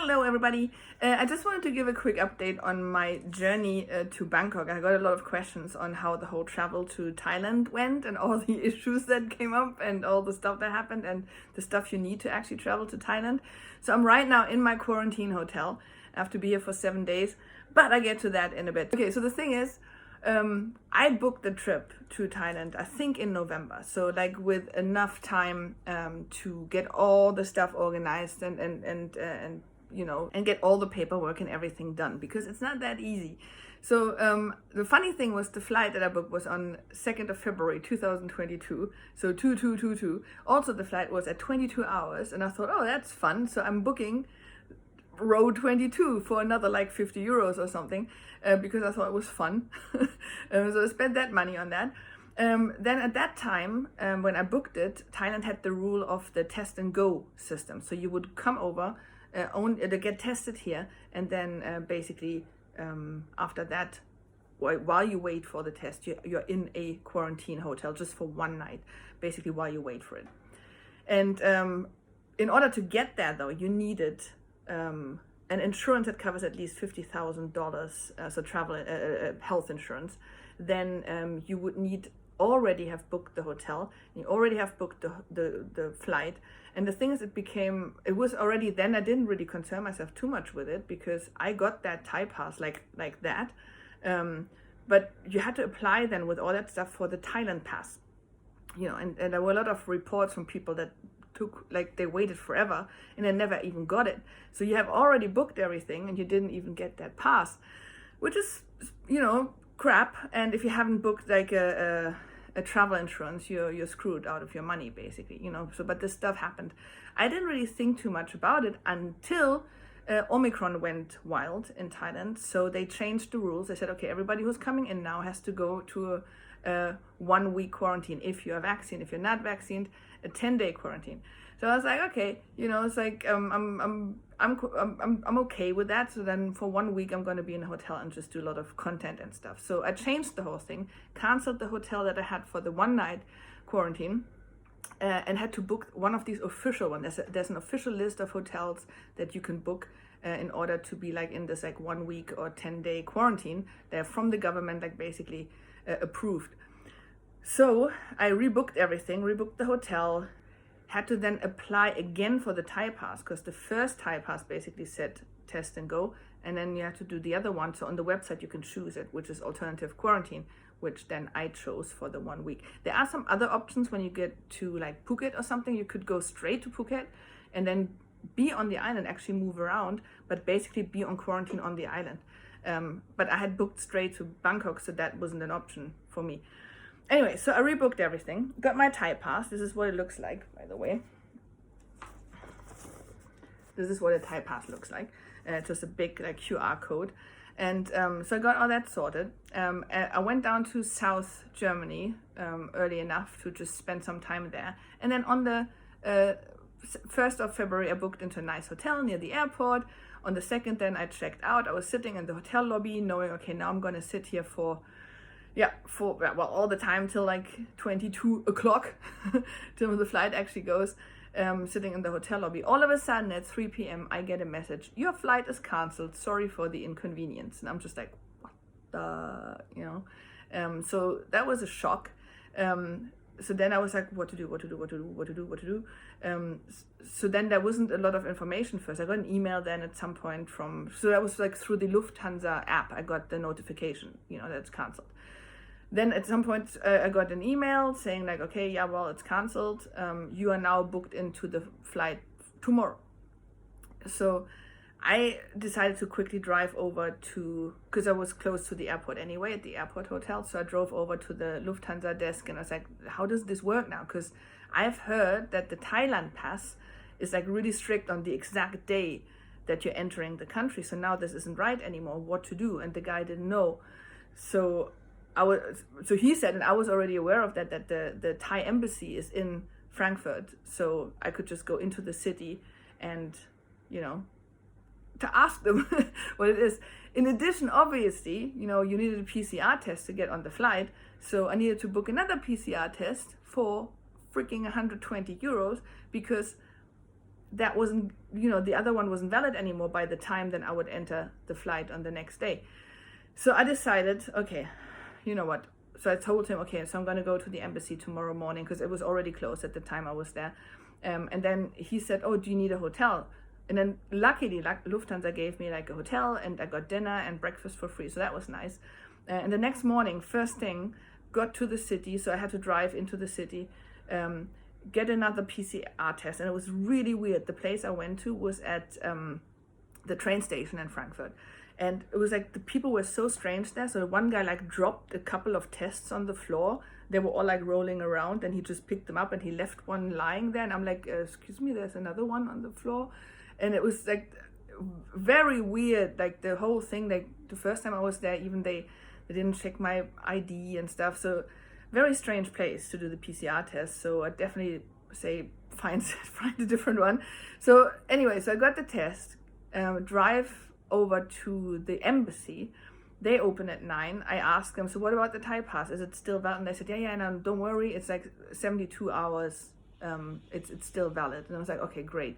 Hello everybody. I just wanted to give a quick update on my journey to Bangkok. I got a lot of questions on how the whole travel to Thailand went and all the issues that came up and all the stuff that happened and the stuff you need to actually travel to Thailand. So I'm right now in my quarantine hotel. I have to be here for 7 days, but I get to that in a bit. Okay, so the thing is, I booked the trip to Thailand, I think in November. So like with enough time to get all the stuff organized and you know, and get all the paperwork and everything done, because it's not that easy. So the funny thing was the flight that I booked was on 2nd of February 2022, so 2222. Also the flight was at 22 hours, and I thought, oh, that's fun. So I'm booking row 22 for another like 50 euros or something, because I thought it was fun. So I spent that money on that. Then at that time, when I booked it, Thailand had the rule of the test and go system. So you would come over, to get tested here, and then basically after that, while you wait for the test, you're in a quarantine hotel just for one night, basically while you wait for it. And in order to get that though, you needed an insurance that covers at least $50,000, so travel health insurance. Then you would need already have booked the hotel, you already have booked the flight. And the thing is, it was already then, I didn't really concern myself too much with it because I got that Thai pass like that. But you had to apply then with all that stuff for the Thailand pass, you know, and there were a lot of reports from people that they waited forever and they never even got it. So you have already booked everything and you didn't even get that pass, which is, you know, crap. And if you haven't booked like a travel insurance, you're screwed out of your money basically, you know. So but this stuff happened. I didn't really think too much about it until Omicron went wild in Thailand. So they changed the rules. They said, okay, everybody who's coming in now has to go to a 1 week quarantine if you are vaccinated. If you're not vaccinated, a 10-day quarantine. So I was like, okay, you know, it's like I'm okay with that. So then for 1 week I'm going to be in a hotel and just do a lot of content and stuff. So I changed the whole thing, canceled the hotel that I had for the 1 night quarantine, and had to book one of these official ones. There's an official list of hotels that you can book in order to be like in this like 1 week or 10-day quarantine. They're from the government, like basically approved. So I rebooked everything, rebooked the hotel, had to then apply again for the Thai pass because the first Thai pass basically said test and go, and then you have to do the other one. So on the website you can choose it, which is alternative quarantine, which then I chose for the 1 week. There are some other options when you get to like Phuket or something. You could go straight to Phuket and then be on the island, actually move around, but basically be on quarantine on the island. But I had booked straight to Bangkok, so that wasn't an option for me. Anyway, so I rebooked everything, got my Thai pass. This is what it looks like, by the way. This is what a Thai pass looks like. It's just a big like QR code. And so I got all that sorted. I went down to South Germany early enough to just spend some time there. And then on the 1st of February, I booked into a nice hotel near the airport. On the 2nd, then I checked out. I was sitting in the hotel lobby knowing, okay, now I'm going to sit here for all the time till like 22 o'clock till the flight actually goes, sitting in the hotel lobby. All of a sudden at 3 p.m. I get a message, your flight is cancelled, sorry for the inconvenience. And I'm just like, what the, you know. So that was a shock. So then I was like, what to do. So then there wasn't a lot of information first. I got an email then at some point so that was like through the Lufthansa app, I got the notification, you know, that's cancelled. Then at some point I got an email saying like, okay, yeah, well, it's cancelled. You are now booked into the flight tomorrow. So I decided to quickly drive over because I was close to the airport anyway, at the airport hotel. So I drove over to the Lufthansa desk and I was like, how does this work now? Because I've heard that the Thailand pass is like really strict on the exact day that you're entering the country. So now this isn't right anymore, what to do? And the guy didn't know. So he said, and I was already aware of that the Thai embassy is in Frankfurt. So I could just go into the city and, you know, to ask them what it is. In addition, obviously, you know, you needed a PCR test to get on the flight. So I needed to book another PCR test for freaking 120 euros because that wasn't, the other one wasn't valid anymore by the time then I would enter the flight on the next day. So I decided, okay, you know what? So I told him, okay, so I'm going to go to the embassy tomorrow morning, because it was already closed at the time I was there. And then he said, oh, do you need a hotel? And then luckily, Lufthansa gave me like a hotel, and I got dinner and breakfast for free. So that was nice. And the next morning, first thing, got to the city. So I had to drive into the city, get another PCR test. And it was really weird. The place I went to was at the train station in Frankfurt. And it was like the people were so strange there. So one guy like dropped a couple of tests on the floor. They were all like rolling around, and he just picked them up and he left one lying there. And I'm like, excuse me, there's another one on the floor. And it was like very weird. Like the whole thing, like the first time I was there, even they didn't check my ID and stuff. So very strange place to do the PCR test. So I definitely say find a different one. So anyway, so I got the test, drive over to the embassy. They open at 9. I asked them, so what about the Thai pass? Is it still valid? And they said, yeah, no, don't worry. It's like 72 hours. It's still valid. And I was like, okay, great.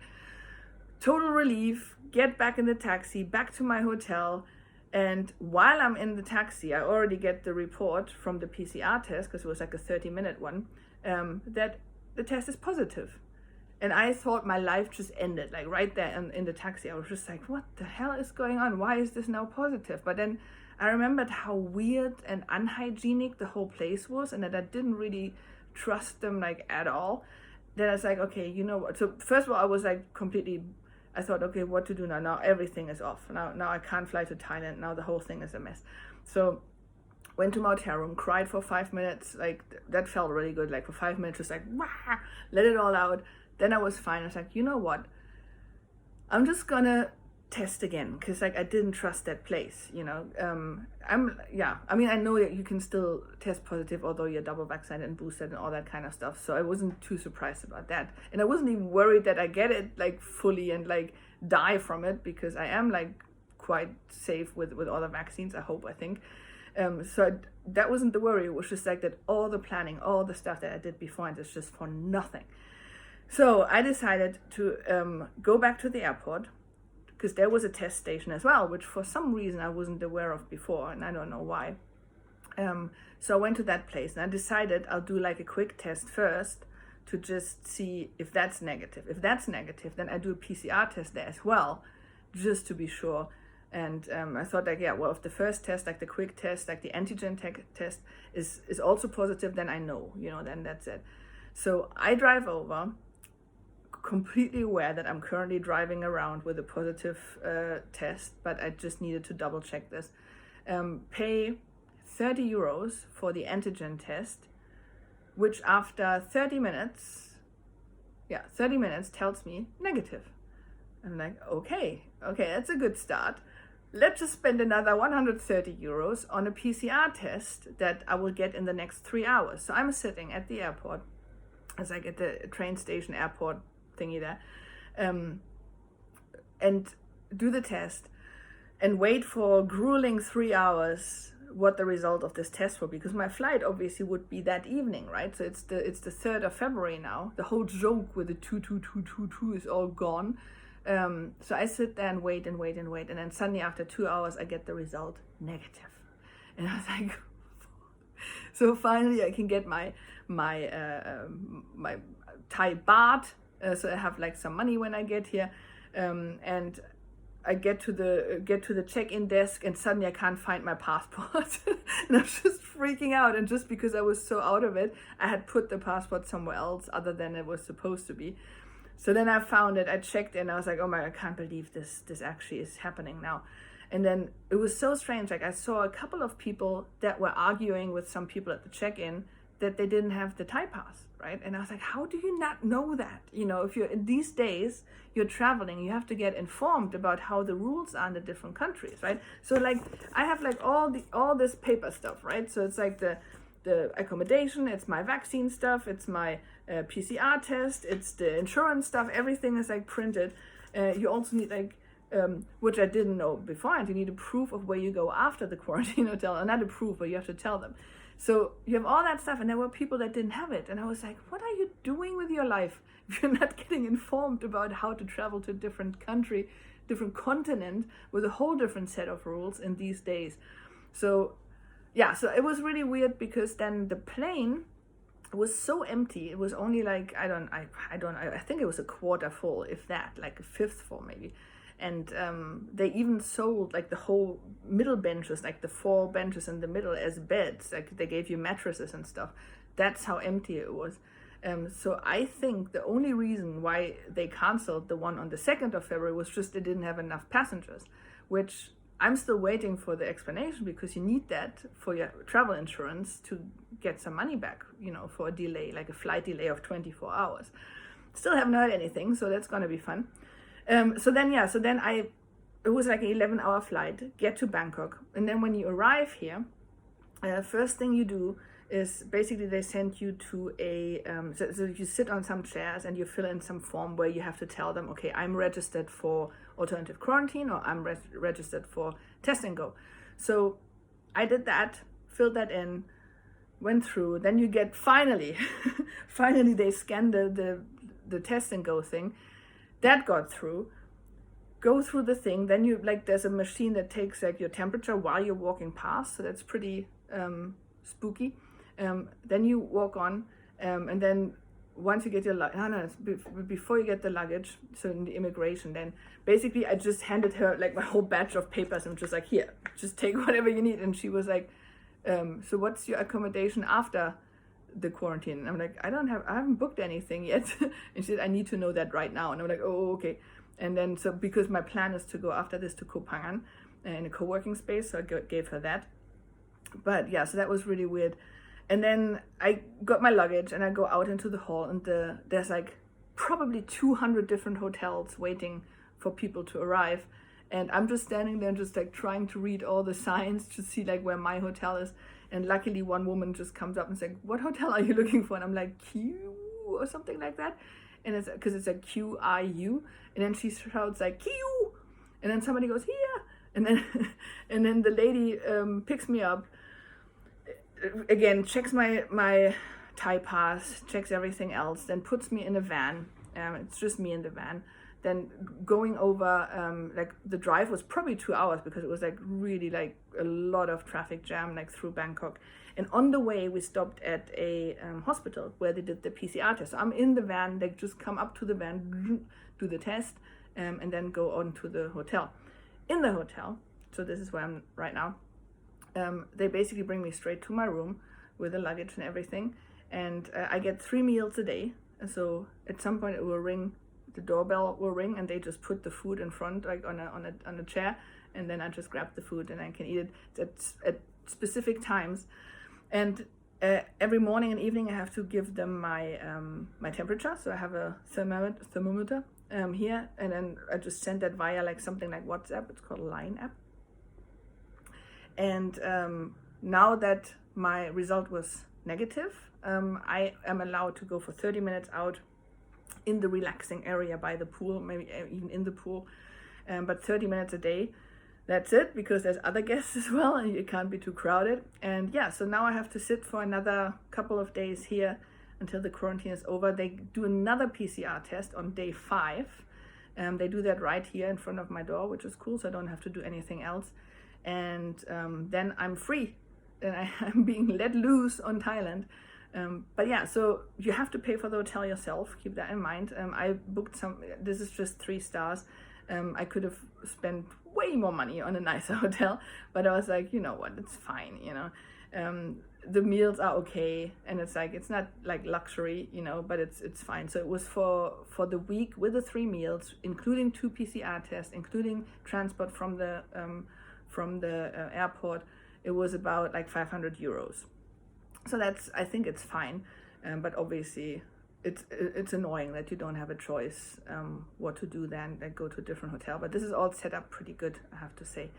Total relief. Get back in the taxi, back to my hotel. And while I'm in the taxi, I already get the report from the PCR test, because it was like a 30-minute one, that the test is positive. And I thought my life just ended, like right there in the taxi. I was just like, what the hell is going on? Why is this now positive? But then I remembered how weird and unhygienic the whole place was, and that I didn't really trust them like at all. Then I was like, okay, you know what? So first of all, I was like I thought, okay, what to do now? Now everything is off. Now I can't fly to Thailand. Now the whole thing is a mess. So went to my hotel room, cried for 5 minutes. Like that felt really good. Like for 5 minutes, just like, wah, let it all out. Then I was fine. I was like, you know what? I'm just gonna test again, because like I didn't trust that place, I mean, I know that you can still test positive although you're double vaccinated and boosted and all that kind of stuff. So I wasn't too surprised about that. And I wasn't even worried that I get it like fully and like die from it, because I am like quite safe with all the vaccines, I think. So that wasn't the worry. It was just like that all the planning, all the stuff that I did beforehand is just for nothing. So I decided to go back to the airport, because there was a test station as well, which for some reason I wasn't aware of before, and I don't know why. So I went to that place, and I decided I'll do like a quick test first to just see if that's negative. If that's negative, then I do a PCR test there as well, just to be sure. And I thought like, yeah, well, if the first test, like the quick test, like the antigen test is also positive, then I know, then that's it. So I drive over, completely aware that I'm currently driving around with a positive test, but I just needed to double check this. Pay 30 euros for the antigen test, which after 30 minutes tells me negative. I'm like, okay, that's a good start. Let's just spend another 130 euros on a PCR test that I will get in the next 3 hours. So I'm sitting at the airport, it's like at the train station airport thingy there, and do the test and wait for grueling 3 hours what the result of this test will be, because my flight obviously would be that evening, right? So it's the 3rd of February now. The whole joke with the 2 is all gone. So I sit there and wait, and then suddenly after 2 hours I get the result negative, and I was like, so finally I can get my Thai baht. So I have like some money when I get here, and I get to the check-in desk, and suddenly I can't find my passport. And I'm just freaking out. And just because I was so out of it, I had put the passport somewhere else other than it was supposed to be. So then I found it, I checked, and I was like, oh my God, I can't believe this actually is happening now. And then it was so strange. Like I saw a couple of people that were arguing with some people at the check-in that they didn't have the Thai pass, right? And I was like, how do you not know that? If you're in these days, you're traveling, you have to get informed about how the rules are in the different countries, right? So like I have like all this paper stuff, right? So it's like the accommodation, it's my vaccine stuff, it's my PCR test, it's the insurance stuff, everything is like printed. You also need like, which I didn't know beforehand, you need a proof of where you go after the quarantine hotel, and not a proof, but you have to tell them. So you have all that stuff, and there were people that didn't have it, and I was like, what are you doing with your life if you're not getting informed about how to travel to a different country, different continent, with a whole different set of rules in these days? So yeah, so it was really weird, because then the plane was so empty. It was only like, I think it was a quarter full, if that, like a fifth full maybe. And they even sold like the whole middle benches, like the 4 benches in the middle, as beds. Like they gave you mattresses and stuff. That's how empty it was. So I think the only reason why they canceled the one on the 2nd of February was just they didn't have enough passengers, which I'm still waiting for the explanation, because you need that for your travel insurance to get some money back, for a delay, like a flight delay of 24 hours. Still haven't heard anything, so that's going to be fun. So then it was like an 11-hour flight, get to Bangkok. And then when you arrive here, first thing you do is basically they send you to so you sit on some chairs and you fill in some form where you have to tell them, okay, I'm registered for alternative quarantine, or I'm registered for test and go. So I did that, filled that in, went through. Then you get finally they scanned the test and go thing. That got through. Go through the thing. Then there's a machine that takes like your temperature while you're walking past. So that's pretty spooky. Then you walk on, and then once you get your before you get the luggage, so in the immigration, then basically I just handed her like my whole batch of papers and just like, here, just take whatever you need. And she was like, so what's your accommodation after the quarantine? And I'm like, I haven't booked anything yet. And she said, I need to know that right now. And I'm like, oh, okay. And then, so because my plan is to go after this to Koh Phangan in a co-working space, so I gave her that. But yeah, so that was really weird. And then I got my luggage and I go out into the hall, and there's like probably 200 different hotels waiting for people to arrive. And I'm just standing there just like trying to read all the signs to see like where my hotel is. And luckily one woman just comes up and says, what hotel are you looking for? And I'm like, Q or something like that. And it's because it's a QIU. And then she shouts like, Q. And then somebody goes, here. And then the lady picks me up, again, checks my Thai pass, checks everything else, then puts me in a van. It's just me in the van. Then going over, like the drive was probably 2 hours, because it was like really like a lot of traffic jam like through Bangkok. And on the way we stopped at a hospital where they did the PCR test. So I'm in the van, they just come up to the van, do the test, and then go on to the hotel. In the hotel, so this is where I'm right now, they basically bring me straight to my room with the luggage and everything. And I get 3 meals a day. And so at some point it will ring, the doorbell will ring, and they just put the food in front, like on a chair, and then I just grab the food and I can eat it at specific times. And every morning and evening I have to give them my my temperature. So I have a thermometer here, and then I just send that via like something like WhatsApp. It's called Line app. And now that my result was negative, I am allowed to go for 30 minutes out in the relaxing area by the pool, maybe even in the pool, but 30 minutes a day. That's it, because there's other guests as well, and it can't be too crowded. And yeah, so now I have to sit for another couple of days here until the quarantine is over. They do another PCR test on day 5. They do that right here in front of my door, which is cool, so I don't have to do anything else. And then I'm free, and I'm being let loose on Thailand. But yeah, so you have to pay for the hotel yourself. Keep that in mind. I booked this is just 3 stars. I could have spent way more money on a nicer hotel, but I was like, you know what, it's fine, the meals are okay, and it's like, it's not like luxury, but it's fine. So it was for the week with the 3 meals, including 2 PCR tests, including transport from the airport. It was about like 500 euros. So I think it's fine, but obviously it's annoying that you don't have a choice what to do then, like go to a different hotel. But this is all set up pretty good, I have to say.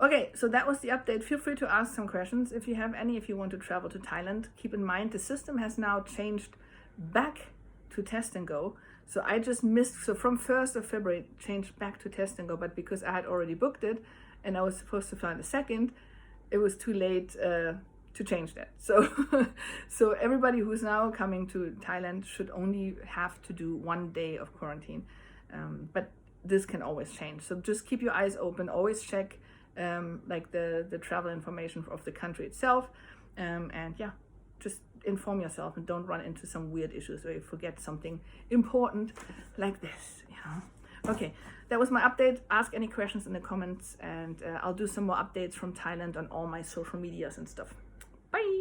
Okay, so that was the update. Feel free to ask some questions if you have any, if you want to travel to Thailand. Keep in mind the system has now changed back to test and go. So I just missed, so from 1st of February it changed back to test and go, but because I had already booked it and I was supposed to fly on the 2nd, it was too late to change that. So so everybody who's now coming to Thailand should only have to do 1 day of quarantine, but this can always change. So just keep your eyes open, always check like the travel information of the country itself, and yeah, just inform yourself and don't run into some weird issues or you forget something important like this, you know. Okay, that was my update. Ask any questions in the comments, and I'll do some more updates from Thailand on all my social medias and stuff. Bye!